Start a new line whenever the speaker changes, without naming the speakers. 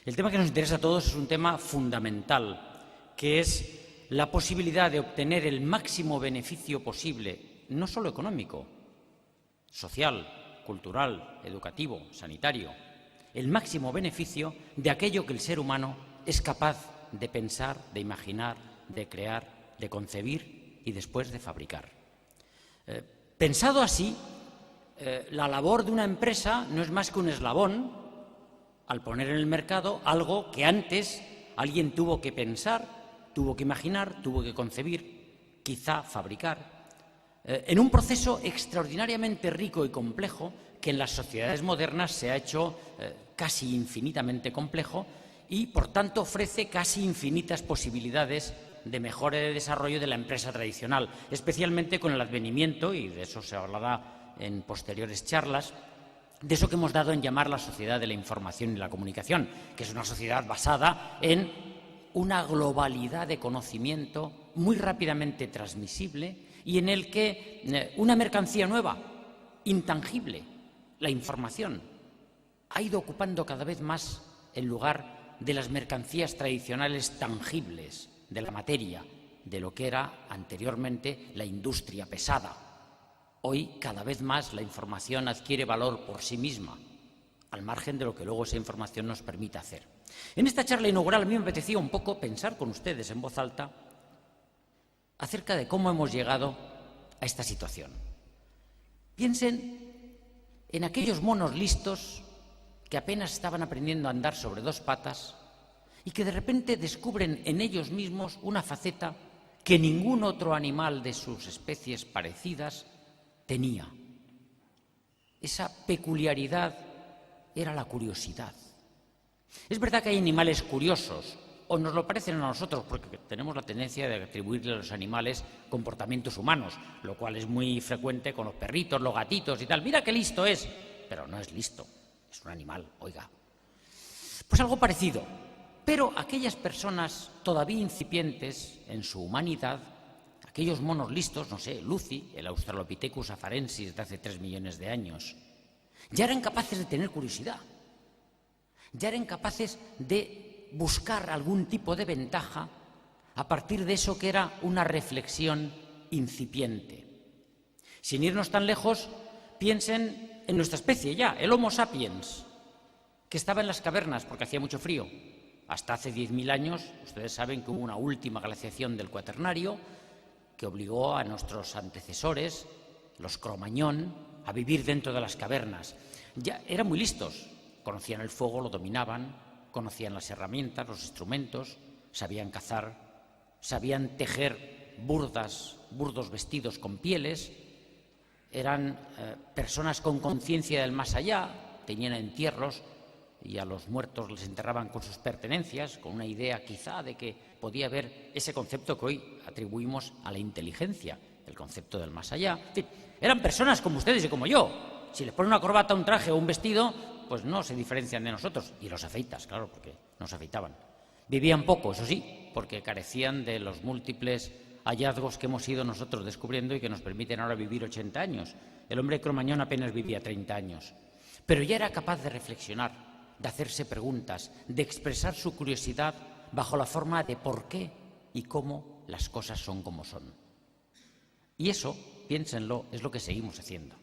El tema que nos interesa a todos es un tema fundamental, que es la posibilidad de obtener el máximo beneficio posible, no solo económico, social, cultural, educativo, sanitario, el máximo beneficio de aquello que el ser humano es capaz de pensar, de imaginar, de crear, de concebir y después de fabricar. Pensado así, la labor de una empresa no es más que un eslabón al poner en el mercado algo que antes alguien tuvo que pensar, tuvo que imaginar, tuvo que concebir, quizá fabricar, en un proceso extraordinariamente rico y complejo que en las sociedades modernas se ha hecho casi infinitamente complejo y, por tanto, ofrece casi infinitas posibilidades de mejora y de desarrollo de la empresa tradicional, especialmente con el advenimiento, y de eso se hablará en posteriores charlas, de eso que hemos dado en llamar la sociedad de la información y la comunicación, que es una sociedad basada en una globalidad de conocimiento muy rápidamente transmisible y en el que una mercancía nueva, intangible, la información, ha ido ocupando cada vez más el lugar de las mercancías tradicionales tangibles, de la materia, de lo que era anteriormente la industria pesada. Hoy, cada vez más, la información adquiere valor por sí misma, al margen de lo que luego esa información nos permite hacer. En esta charla inaugural a mí me apetecía un poco pensar con ustedes en voz alta acerca de cómo hemos llegado a esta situación. Piensen en aquellos monos listos que apenas estaban aprendiendo a andar sobre dos patas y que de repente descubren en ellos mismos una faceta que ningún otro animal de sus especies parecidas tenía. Esa peculiaridad era la curiosidad. Es verdad que hay animales curiosos, o nos lo parecen a nosotros, porque tenemos la tendencia de atribuirle a los animales comportamientos humanos, lo cual es muy frecuente con los perritos, los gatitos y tal. Mira qué listo es, pero no es listo, es un animal, oiga. Pues algo parecido, pero aquellas personas todavía incipientes en su humanidad, aquellos monos listos, no sé, Lucy, el Australopithecus afarensis de hace 3 millones de años, ya eran capaces de tener curiosidad, ya eran capaces de buscar algún tipo de ventaja a partir de eso que era una reflexión incipiente. Sin irnos tan lejos, piensen en nuestra especie ya, el Homo sapiens, que estaba en las cavernas porque hacía mucho frío. Hasta hace 10.000 años, ustedes saben que hubo una última glaciación del Cuaternario que obligó a nuestros antecesores, los Cro-Magnon, a vivir dentro de las cavernas. Ya eran muy listos, conocían el fuego, lo dominaban, conocían las herramientas, los instrumentos, sabían cazar, sabían tejer burdos vestidos con pieles, eran personas con conciencia del más allá, tenían entierros y a los muertos les enterraban con sus pertenencias, con una idea quizá de que podía haber ese concepto que hoy atribuimos a la inteligencia, el concepto del más allá. En fin, eran personas como ustedes y como yo. Si les ponen una corbata, un traje o un vestido, pues no se diferencian de nosotros. Y los afeitas, claro, porque nos afeitaban. Vivían poco, eso sí, porque carecían de los múltiples hallazgos que hemos ido nosotros descubriendo y que nos permiten ahora vivir 80 años. El hombre Cro-Magnon apenas vivía 30 años. Pero ya era capaz de reflexionar, de hacerse preguntas, de expresar su curiosidad bajo la forma de por qué y cómo las cosas son como son. Y eso, piénsenlo, es lo que seguimos haciendo.